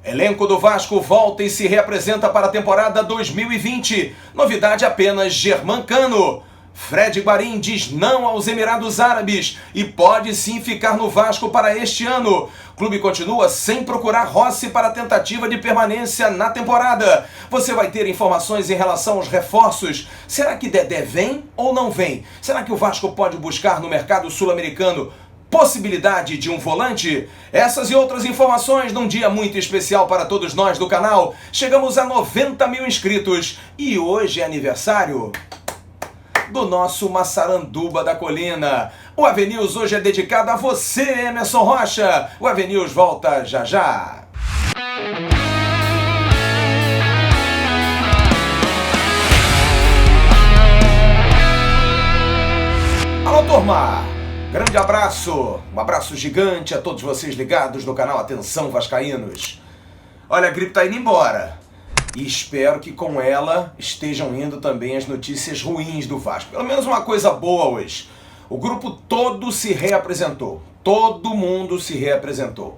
Elenco do Vasco volta e se reapresenta para a temporada 2020. Novidade apenas Germancano. Fred Guarim diz não aos Emirados Árabes e pode sim ficar no Vasco para este ano. O clube continua sem procurar Rossi para a tentativa de permanência na temporada. Você vai ter informações em relação aos reforços. Será que Dedé vem ou não vem? Será que o Vasco pode buscar no mercado sul-americano possibilidade de um volante? Essas e outras informações num dia muito especial para todos nós do canal. Chegamos a 90 mil inscritos e hoje é aniversário do nosso Massaranduba da Colina. O AVNews hoje é dedicado a você, Emerson Rocha. O AVNews volta já já. Alô, turma! Grande abraço, um abraço gigante a todos vocês ligados no canal Atenção Vascaínos. Olha, a gripe tá indo embora e espero que com ela estejam indo também as notícias ruins do Vasco. Pelo menos uma coisa boa hoje. O grupo todo se reapresentou, todo mundo se reapresentou.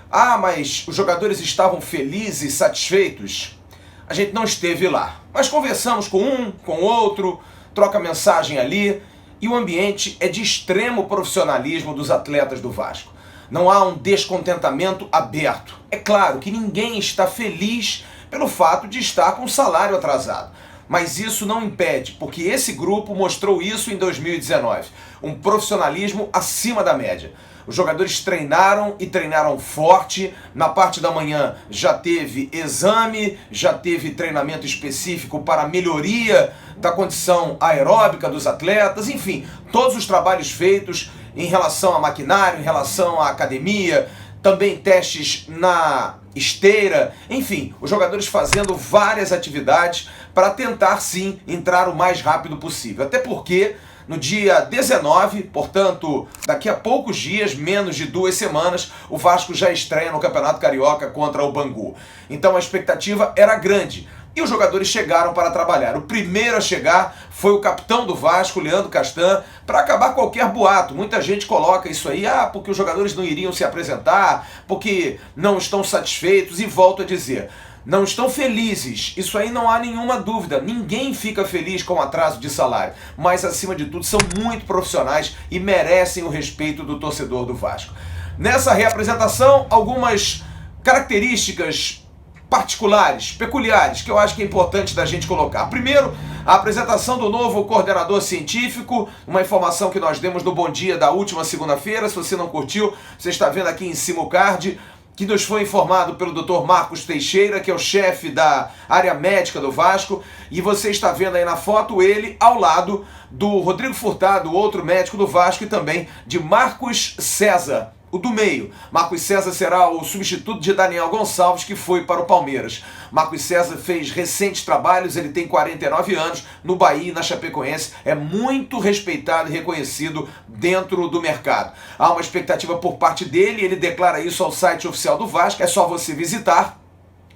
Ah, mas os jogadores estavam felizes, satisfeitos? A gente não esteve lá, mas conversamos com um, com outro, troca mensagem ali. E o ambiente é de extremo profissionalismo dos atletas do Vasco. Não há um descontentamento aberto. É claro que ninguém está feliz pelo fato de estar com o salário atrasado. Mas isso não impede, porque esse grupo mostrou isso em 2019. Um profissionalismo acima da média. Os jogadores treinaram e treinaram forte. Na parte da manhã já teve exame, já teve treinamento específico para a melhoria da condição aeróbica dos atletas. Enfim, todos os trabalhos feitos em relação a maquinário, em relação à academia, também testes na esteira. Enfim, os jogadores fazendo várias atividades para tentar sim entrar o mais rápido possível. Até porque no dia 19, portanto, daqui a poucos dias, menos de 2 semanas, o Vasco já estreia no Campeonato Carioca contra o Bangu. Então a expectativa era grande e os jogadores chegaram para trabalhar. O primeiro a chegar foi o capitão do Vasco, Leandro Castan, para acabar qualquer boato. Muita gente coloca isso aí, porque os jogadores não iriam se apresentar, porque não estão satisfeitos, e volto a dizer, não estão felizes, isso aí não há nenhuma dúvida, ninguém fica feliz com o atraso de salário, mas acima de tudo são muito profissionais e merecem o respeito do torcedor do Vasco. Nessa reapresentação, algumas características particulares, peculiares, que eu acho que é importante da gente colocar. Primeiro, a apresentação do novo coordenador científico, uma informação que nós demos no Bom Dia da última segunda-feira. Se você não curtiu, você está vendo aqui em cima o card, que nos foi informado pelo Dr. Marcos Teixeira, que é o chefe da área médica do Vasco, e você está vendo aí na foto ele ao lado do Rodrigo Furtado, outro médico do Vasco, e também de Marcos César, o do meio. Marcos César será o substituto de Daniel Gonçalves, que foi para o Palmeiras. Marcos César fez recentes trabalhos, ele tem 49 anos, no Bahia e na Chapecoense, é muito respeitado e reconhecido dentro do mercado. Há uma expectativa por parte dele, ele declara isso ao site oficial do Vasco, é só você visitar,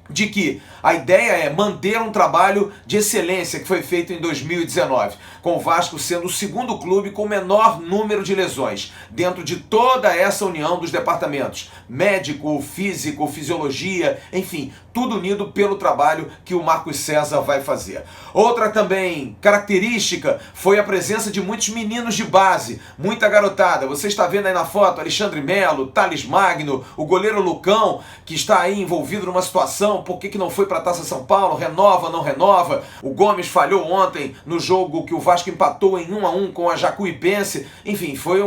de que a ideia é manter um trabalho de excelência que foi feito em 2019, com o Vasco sendo o segundo clube com o menor número de lesões, dentro de toda essa união dos departamentos, médico, físico, fisiologia, enfim, tudo unido pelo trabalho que o Marcos César vai fazer. Outra também característica foi a presença de muitos meninos de base, muita garotada. Você está vendo aí na foto Alexandre Melo, Thales Magno, o goleiro Lucão, que está aí envolvido numa situação, por que não foi para a Taça São Paulo, renova, não renova. O Gomes falhou ontem no jogo que o Vasco empatou em 1-1 com a Jacuipense. Enfim, foi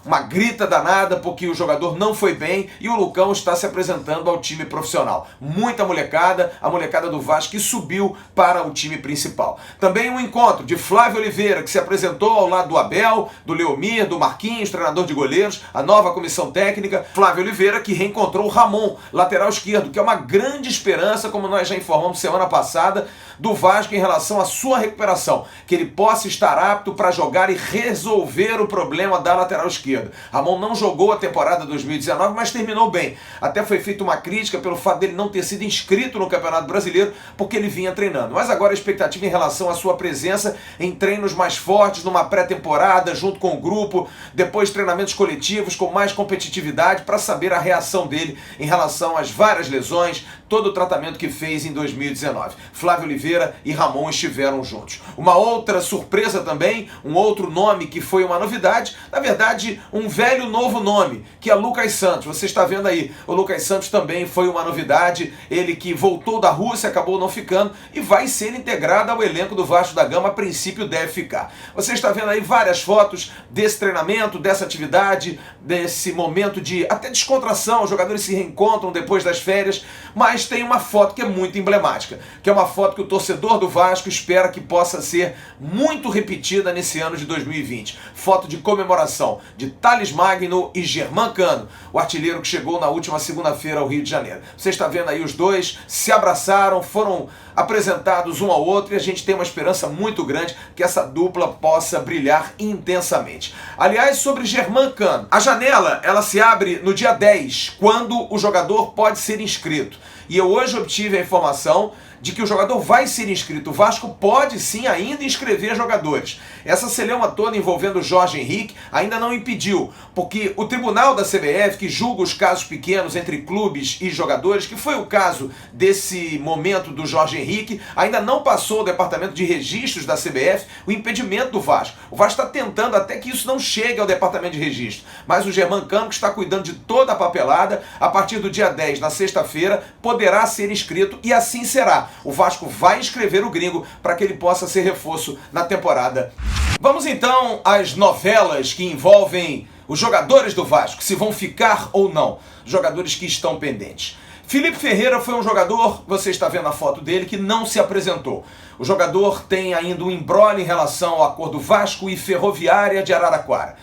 uma grita danada porque o jogador não foi bem e o Lucão está se apresentando ao time profissional. Muita molecada, a molecada do Vasco que subiu para o time principal. Também um encontro de Flávio Oliveira, que se apresentou ao lado do Abel, do Leomir, do Marquinhos, treinador de goleiros, a nova comissão técnica. Flávio Oliveira que reencontrou o Ramon, lateral esquerdo, que é uma grande esperança, como nós já informamos semana passada, do Vasco em relação à sua recuperação, que ele possa estar apto para jogar e resolver o problema da lateral esquerda. esquerda. Ramon não jogou a temporada 2019, mas terminou bem. Até foi feita uma crítica pelo fato dele não ter sido inscrito no Campeonato Brasileiro, porque ele vinha treinando. Mas agora a expectativa em relação à sua presença em treinos mais fortes, numa pré-temporada, junto com o grupo, depois treinamentos coletivos com mais competitividade, para saber a reação dele em relação às várias lesões, todo o tratamento que fez em 2019. Flávio Oliveira e Ramon estiveram juntos. Uma outra surpresa também, um outro nome que foi uma novidade, na verdade, um velho novo nome, que é Lucas Santos. Você está vendo aí, o Lucas Santos também foi uma novidade, ele que voltou da Rússia, acabou não ficando e vai ser integrado ao elenco do Vasco da Gama, a princípio deve ficar. Você está vendo aí várias fotos desse treinamento, dessa atividade, desse momento de até descontração, os jogadores se reencontram depois das férias, mas tem uma foto que é muito emblemática, que é uma foto que o torcedor do Vasco espera que possa ser muito repetida nesse ano de 2020. Foto de comemoração de Thales Magno e Germán Cano, o artilheiro que chegou na última segunda-feira ao Rio de Janeiro. Você está vendo aí os dois, se abraçaram, foram apresentados um ao outro e a gente tem uma esperança muito grande que essa dupla possa brilhar intensamente. Aliás, sobre Germán Cano, a janela ela se abre no dia 10, quando o jogador pode ser inscrito. E eu hoje obtive a informação de que o jogador vai ser inscrito. O Vasco pode sim ainda inscrever jogadores. Essa celeuma toda envolvendo o Jorge Henrique ainda não impediu, porque o tribunal da CBF, que julga os casos pequenos entre clubes e jogadores, que foi o caso desse momento do Jorge Henrique, ainda não passou ao departamento de registros da CBF o impedimento do Vasco. O Vasco está tentando até que isso não chegue ao departamento de registro, mas o Germán Cano, que está cuidando de toda a papelada, a partir do dia 10, na sexta-feira, poderá ser inscrito e assim será. O Vasco vai inscrever o gringo para que ele possa ser reforço na temporada. Vamos então às novelas que envolvem os jogadores do Vasco, se vão ficar ou não, jogadores que estão pendentes. Felipe Ferreira foi um jogador, você está vendo a foto dele, que não se apresentou. O jogador tem ainda um imbróglio em relação ao acordo Vasco e Ferroviária de Araraquara.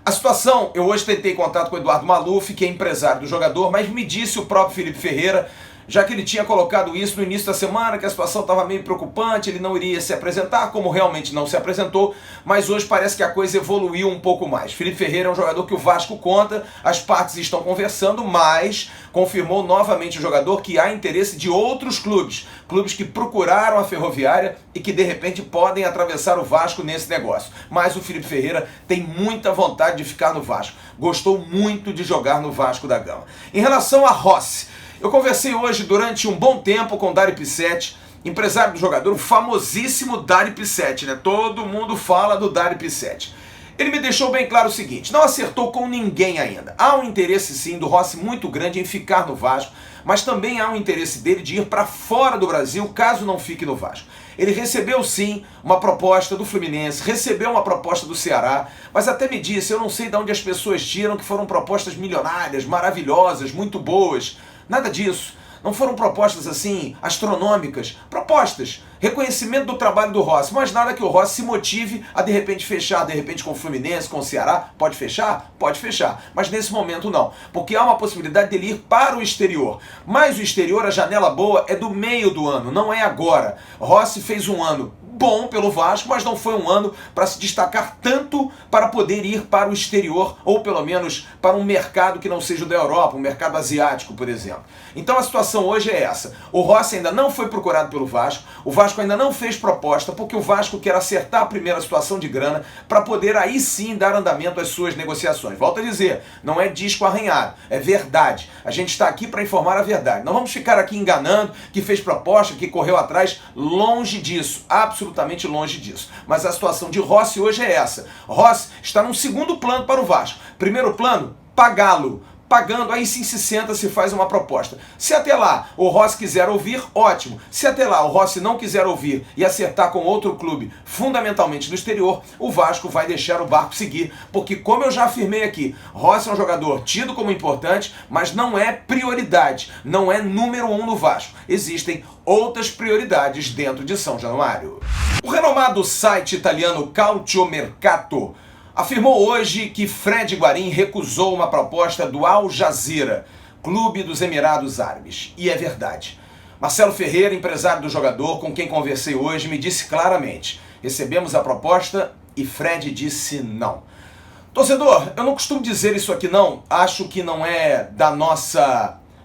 A situação, eu hoje tentei contato com o Eduardo Maluf, que é empresário do jogador, mas me disse o próprio Felipe Ferreira, já que ele tinha colocado isso no início da semana, que a situação estava meio preocupante, ele não iria se apresentar, como realmente não se apresentou, mas hoje parece que a coisa evoluiu um pouco mais. Felipe Ferreira é um jogador que o Vasco conta, as partes estão conversando, mas confirmou novamente o jogador que há interesse de outros clubes, clubes que procuraram a Ferroviária e que de repente podem atravessar o Vasco nesse negócio. Mas o Felipe Ferreira tem muita vontade de ficar no Vasco, gostou muito de jogar no Vasco da Gama. Em relação a Rossi, eu conversei hoje durante um bom tempo com o Dari Pissetti, empresário do jogador, o famosíssimo Dari Pissetti, né? Todo mundo fala do Dari Pissetti. Ele me deixou bem claro o seguinte, não acertou com ninguém ainda. Há um interesse sim do Rossi muito grande em ficar no Vasco, mas também há um interesse dele de ir para fora do Brasil caso não fique no Vasco. Ele recebeu sim uma proposta do Fluminense, recebeu uma proposta do Ceará, mas até me disse, eu não sei de onde as pessoas tiram que foram propostas milionárias, maravilhosas, muito boas. Nada disso. Não foram propostas assim, astronômicas. Propostas. Reconhecimento do trabalho do Rossi. Mas nada que o Rossi se motive a de repente fechar, de repente com o Fluminense, com o Ceará. Pode fechar? Pode fechar. Mas nesse momento não. Porque há uma possibilidade dele ir para o exterior. Mas o exterior, a janela boa, é do meio do ano, não é agora. Rossi fez um ano bom pelo Vasco, mas não foi um ano para se destacar tanto para poder ir para o exterior, ou pelo menos para um mercado que não seja o da Europa, um mercado asiático, por exemplo. Então a situação hoje é essa. O Rossi ainda não foi procurado pelo Vasco, o Vasco ainda não fez proposta, porque o Vasco quer acertar a primeira situação de grana para poder aí sim dar andamento às suas negociações. Volto a dizer, não é disco arranhado, é verdade. A gente está aqui para informar a verdade. Não vamos ficar aqui enganando que fez proposta, que correu atrás, longe disso, absolutamente longe disso. Mas a situação de Rossi hoje é essa. Rossi está num segundo plano para o Vasco. Primeiro plano, pagá-lo. Pagando, aí sim se senta, se faz uma proposta. Se até lá o Rossi quiser ouvir, ótimo. Se até lá o Rossi não quiser ouvir e acertar com outro clube, fundamentalmente no exterior, o Vasco vai deixar o barco seguir. Porque, como eu já afirmei aqui, Rossi é um jogador tido como importante, mas não é prioridade, não é número 1 no Vasco. Existem outras prioridades dentro de São Januário. O renomado site italiano Calciomercato afirmou hoje que Fred Guarín recusou uma proposta do Al Jazeera, clube dos Emirados Árabes. E é verdade. Marcelo Ferreira, empresário do jogador, com quem conversei hoje, me disse claramente: recebemos a proposta e Fred disse não. Torcedor, eu não costumo dizer isso aqui não, acho que não é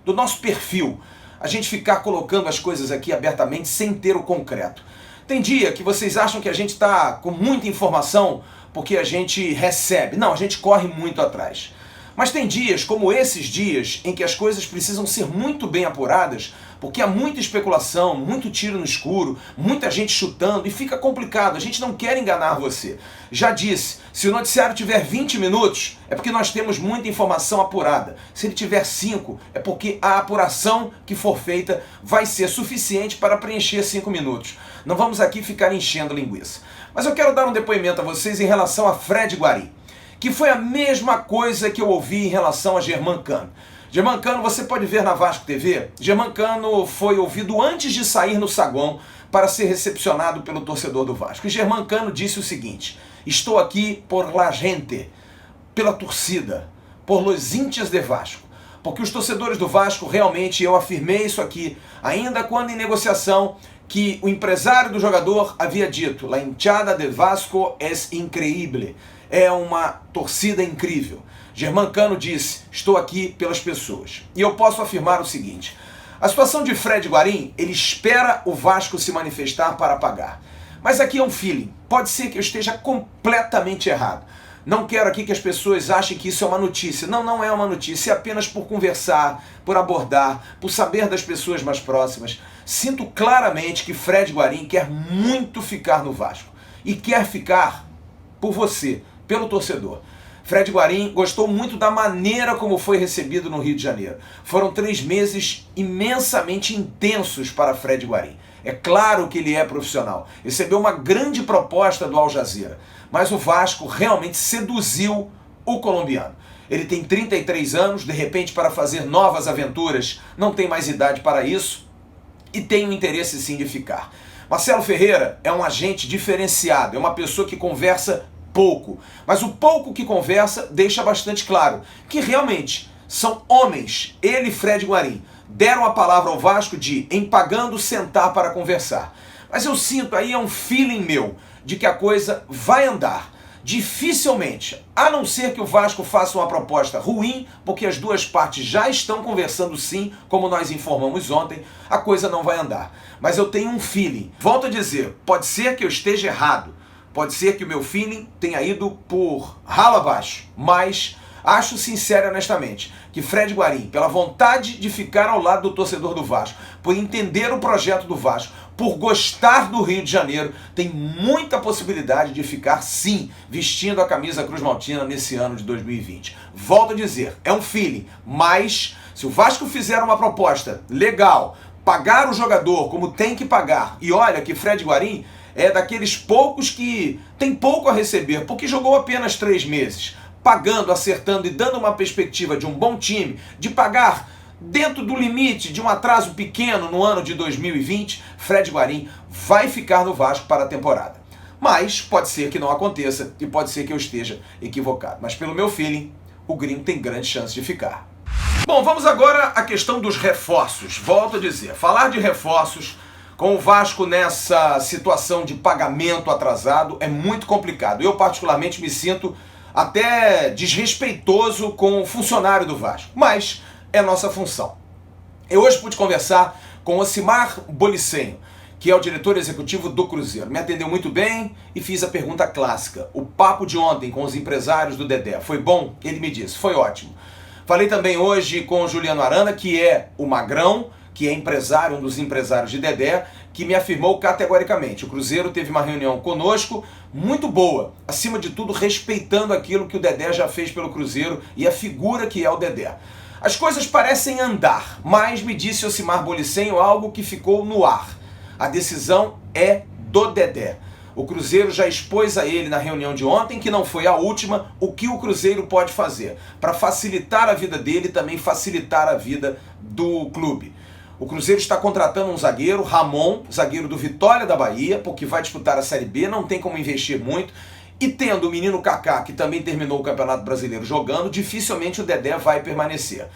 do nosso perfil a gente ficar colocando as coisas aqui abertamente sem ter o concreto. Tem dia que vocês acham que a gente está com muita informação porque a gente recebe. Não, a gente corre muito atrás. Mas tem dias, como esses dias, em que as coisas precisam ser muito bem apuradas, porque há muita especulação, muito tiro no escuro, muita gente chutando e fica complicado. A gente não quer enganar você. Já disse, se o noticiário tiver 20 minutos, é porque nós temos muita informação apurada. Se ele tiver 5, é porque a apuração que for feita vai ser suficiente para preencher 5 minutos. Não vamos aqui ficar enchendo linguiça. Mas eu quero dar um depoimento a vocês em relação a Fred Guarim, que foi a mesma coisa que eu ouvi em relação a Germancano. Germancano, você pode ver na Vasco TV, Germancano foi ouvido antes de sair no saguão para ser recepcionado pelo torcedor do Vasco. E Germancano disse o seguinte: estou aqui por la gente, pela torcida, por los hinchas de Vasco. Porque os torcedores do Vasco, realmente, eu afirmei isso aqui, ainda quando em negociação, que o empresário do jogador havia dito: la hinchada de Vasco es increíble. É uma torcida incrível. Germancano disse: estou aqui pelas pessoas. E eu posso afirmar o seguinte: a situação de Fred Guarim, ele espera o Vasco se manifestar para pagar. Mas aqui é um feeling. Pode ser que eu esteja completamente errado. Não quero aqui que as pessoas achem que isso é uma notícia. Não, não é uma notícia. É apenas por conversar, por abordar, por saber das pessoas mais próximas. Sinto claramente que Fred Guarim quer muito ficar no Vasco. E quer ficar por você, pelo torcedor. Fred Guarim gostou muito da maneira como foi recebido no Rio de Janeiro. Foram 3 meses imensamente intensos para Fred Guarim. É claro que ele é profissional. Recebeu uma grande proposta do Al Jazeera. Mas o Vasco realmente seduziu o colombiano. Ele tem 33 anos, de repente, para fazer novas aventuras, não tem mais idade para isso e tem o interesse sim de ficar. Marcelo Ferreira é um agente diferenciado, é uma pessoa que conversa pouco, mas o pouco que conversa deixa bastante claro que realmente são homens. Ele e Fred Guarim deram a palavra ao Vasco de, em pagando, sentar para conversar. Mas eu sinto, aí é um feeling meu, de que a coisa vai andar. Dificilmente, a não ser que o Vasco faça uma proposta ruim, porque as duas partes já estão conversando sim, como nós informamos ontem, a coisa não vai andar. Mas eu tenho um feeling. Volto a dizer, pode ser que eu esteja errado, pode ser que o meu feeling tenha ido por ralo abaixo, mas acho sincero e honestamente que Fred Guarim, pela vontade de ficar ao lado do torcedor do Vasco, por entender o projeto do Vasco, por gostar do Rio de Janeiro, tem muita possibilidade de ficar sim vestindo a camisa Cruz Maltina nesse ano de 2020. Volto a dizer, é um feeling, mas se o Vasco fizer uma proposta legal, pagar o jogador como tem que pagar, e olha que Fred Guarim é daqueles poucos que tem pouco a receber, porque jogou apenas 3 meses, pagando, acertando e dando uma perspectiva de um bom time, de pagar dentro do limite de um atraso pequeno no ano de 2020, Fred Guarim vai ficar no Vasco para a temporada. Mas pode ser que não aconteça e pode ser que eu esteja equivocado. Mas pelo meu feeling, o Gringo tem grande chance de ficar. Bom, vamos agora à questão dos reforços. Volto a dizer, falar de reforços com o Vasco nessa situação de pagamento atrasado é muito complicado. Eu particularmente me sinto até desrespeitoso com o funcionário do Vasco, mas é nossa função. Eu hoje pude conversar com Ocimar Bolicenho, que é o diretor executivo do Cruzeiro. Me atendeu muito bem e fiz a pergunta clássica. O papo de ontem com os empresários do Dedé foi bom? Ele me disse, foi ótimo. Falei também hoje com o Juliano Arana, que é o Magrão, que é empresário, um dos empresários de Dedé, que me afirmou categoricamente: o Cruzeiro teve uma reunião conosco muito boa, acima de tudo respeitando aquilo que o Dedé já fez pelo Cruzeiro e a figura que é o Dedé. As coisas parecem andar, mas me disse Ocimar Bolicenho algo que ficou no ar. A decisão é do Dedé. O Cruzeiro já expôs a ele na reunião de ontem, que não foi a última, o que o Cruzeiro pode fazer para facilitar a vida dele e também facilitar a vida do clube. O Cruzeiro está contratando um zagueiro, Ramon, zagueiro do Vitória da Bahia, porque vai disputar a Série B, não tem como investir muito. E tendo o menino Kaká, que também terminou o Campeonato Brasileiro jogando, dificilmente o Dedé vai permanecer.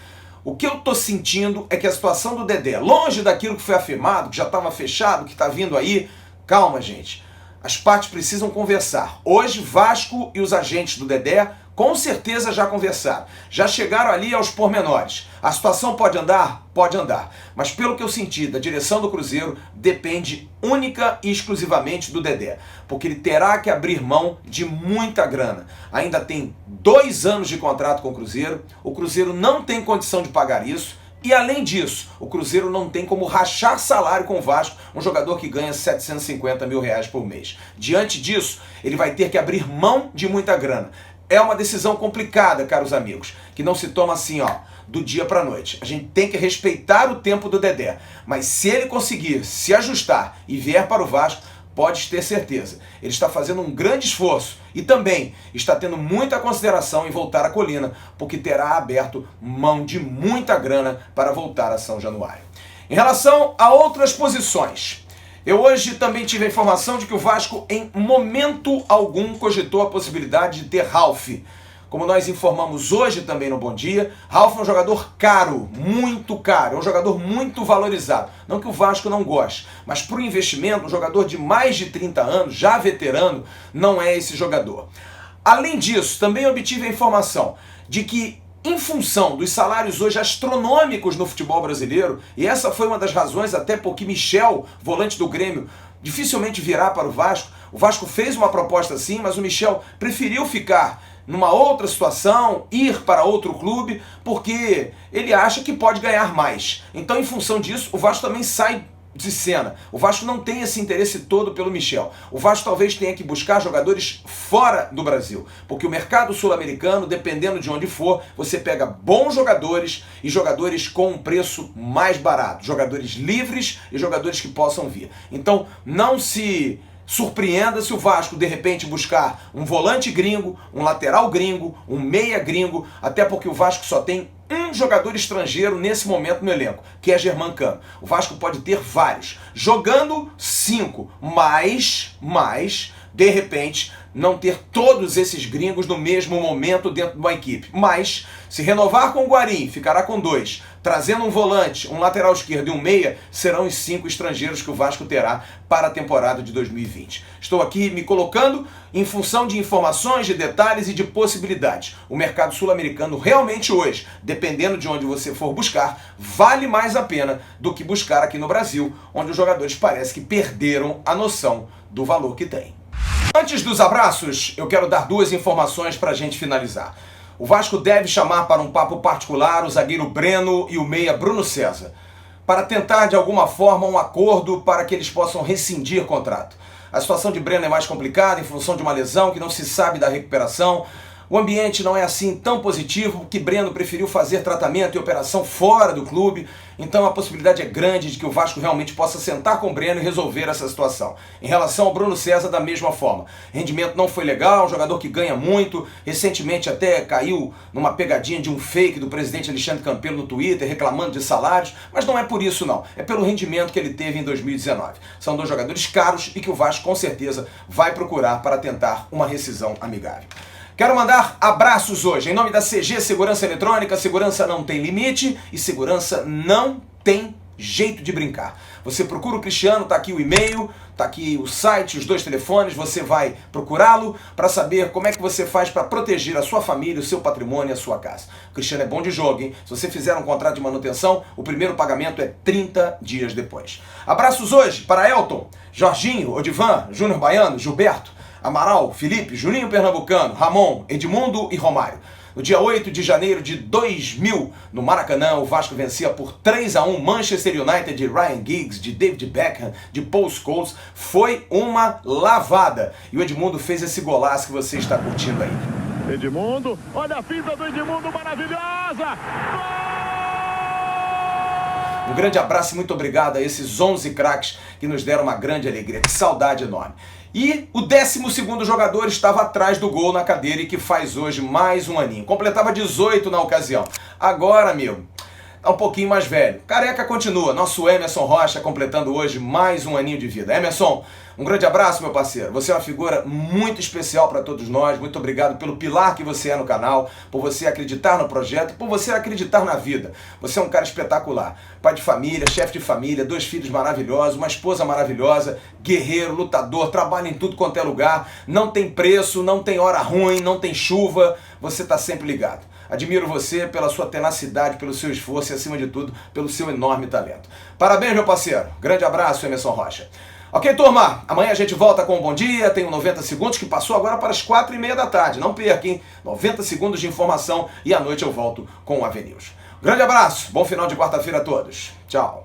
O que eu estou sentindo é que a situação do Dedé, longe daquilo que foi afirmado, que já estava fechado, que está vindo aí, calma, gente. As partes precisam conversar. Hoje, Vasco e os agentes do Dedé Com certeza já conversaram, já chegaram ali aos pormenores. A situação pode andar? Pode andar. Mas pelo que eu senti da direção do Cruzeiro, depende única e exclusivamente do Dedé. Porque ele terá que abrir mão de muita grana. Ainda tem 2 anos de contrato com o Cruzeiro não tem condição de pagar isso. E além disso, o Cruzeiro não tem como rachar salário com o Vasco, um jogador que ganha 750 mil reais por mês. Diante disso, ele vai ter que abrir mão de muita grana. É uma decisão complicada, caros amigos, que não se toma assim, ó, do dia para a noite. A gente tem que respeitar o tempo do Dedé, mas se ele conseguir se ajustar e vier para o Vasco, pode ter certeza, ele está fazendo um grande esforço e também está tendo muita consideração em voltar à Colina, porque terá aberto mão de muita grana para voltar a São Januário. Em relação a outras posições, eu hoje também tive a informação de que o Vasco, em momento algum, cogitou a possibilidade de ter Ralf. Como nós informamos hoje também no Bom Dia, Ralf é um jogador caro, muito caro, é um jogador muito valorizado. Não que o Vasco não goste, mas para o investimento, um jogador de mais de 30 anos, já veterano, não é esse jogador. Além disso, também obtive a informação de que, em função dos salários hoje astronômicos no futebol brasileiro, e essa foi uma das razões até porque Michel, volante do Grêmio, dificilmente virá para o Vasco fez uma proposta assim, mas o Michel preferiu ficar numa outra situação, ir para outro clube, porque ele acha que pode ganhar mais. Então, em função disso, o Vasco também sai de cena. O Vasco não tem esse interesse todo pelo Michel. O Vasco talvez tenha que buscar jogadores fora do Brasil, porque o mercado sul-americano, dependendo de onde for, você pega bons jogadores e jogadores com um preço mais barato, jogadores livres e jogadores que possam vir. Então, não se surpreenda se o Vasco de repente buscar um volante gringo, um lateral gringo, um meia gringo, até porque o Vasco só tem um jogador estrangeiro nesse momento no elenco, que é Germancano. O Vasco pode ter vários, jogando 5, mas de repente não ter todos esses gringos no mesmo momento dentro de uma equipe. Mas, se renovar com o Guarim, ficará com 2. Trazendo um volante, um lateral esquerdo e um meia, serão os 5 estrangeiros que o Vasco terá para a temporada de 2020. Estou aqui me colocando em função de informações, de detalhes e de possibilidades. O mercado sul-americano realmente hoje, dependendo de onde você for buscar, vale mais a pena do que buscar aqui no Brasil, onde os jogadores parece que perderam a noção do valor que têm. Antes dos abraços, eu quero dar 2 informações para a gente finalizar. O Vasco deve chamar para um papo particular o zagueiro Breno e o meia Bruno César, para tentar de alguma forma um acordo para que eles possam rescindir contrato. A situação de Breno é mais complicada em função de uma lesão que não se sabe da recuperação. O ambiente não é assim tão positivo, porque Breno preferiu fazer tratamento e operação fora do clube, então a possibilidade é grande de que o Vasco realmente possa sentar com o Breno e resolver essa situação. Em relação ao Bruno César, da mesma forma. Rendimento não foi legal, um jogador que ganha muito, recentemente até caiu numa pegadinha de um fake do presidente Alexandre Campelo no Twitter, reclamando de salários, mas não é por isso não, é pelo rendimento que ele teve em 2019. São 2 jogadores caros e que o Vasco com certeza vai procurar para tentar uma rescisão amigável. Quero mandar abraços hoje, em nome da CG Segurança Eletrônica. Segurança não tem limite e segurança não tem jeito de brincar. Você procura o Cristiano, tá aqui o e-mail, tá aqui o site, os 2 telefones, você vai procurá-lo para saber como é que você faz para proteger a sua família, o seu patrimônio e a sua casa. O Cristiano é bom de jogo, hein? Se você fizer um contrato de manutenção, o primeiro pagamento é 30 dias depois. Abraços hoje para Elton, Jorginho, Odivan, Júnior Baiano, Gilberto, Amaral, Felipe, Juninho Pernambucano, Ramon, Edmundo e Romário. No dia 8 de janeiro de 2000, no Maracanã, o Vasco vencia por 3-1 Manchester United de Ryan Giggs, de David Beckham, de Paul Scholes. Foi uma lavada. E o Edmundo fez esse golaço que você está curtindo aí. Edmundo, olha a finta do Edmundo, maravilhosa! Um grande abraço e muito obrigado a esses 11 craques que nos deram uma grande alegria. Que saudade enorme. E o 12º jogador estava atrás do gol na cadeira e que faz hoje mais um aninho. Completava 18 na ocasião. Agora, amigo, tá um pouquinho mais velho. Careca continua, nosso Emerson Rocha completando hoje mais um aninho de vida. Emerson, um grande abraço, meu parceiro. Você é uma figura muito especial para todos nós. Muito obrigado pelo pilar que você é no canal, por você acreditar no projeto, por você acreditar na vida. Você é um cara espetacular. Pai de família, chefe de família, 2 filhos maravilhosos, uma esposa maravilhosa, guerreiro, lutador, trabalha em tudo quanto é lugar. Não tem preço, não tem hora ruim, não tem chuva. Você está sempre ligado. Admiro você pela sua tenacidade, pelo seu esforço e, acima de tudo, pelo seu enorme talento. Parabéns, meu parceiro. Grande abraço, Emerson Rocha. Ok, turma, amanhã a gente volta com um bom dia, tem um 90 segundos que passou agora para as 4h30 da tarde. Não perca, hein? 90 segundos de informação e à noite eu volto com o AV News. Grande abraço, bom final de quarta-feira a todos. Tchau.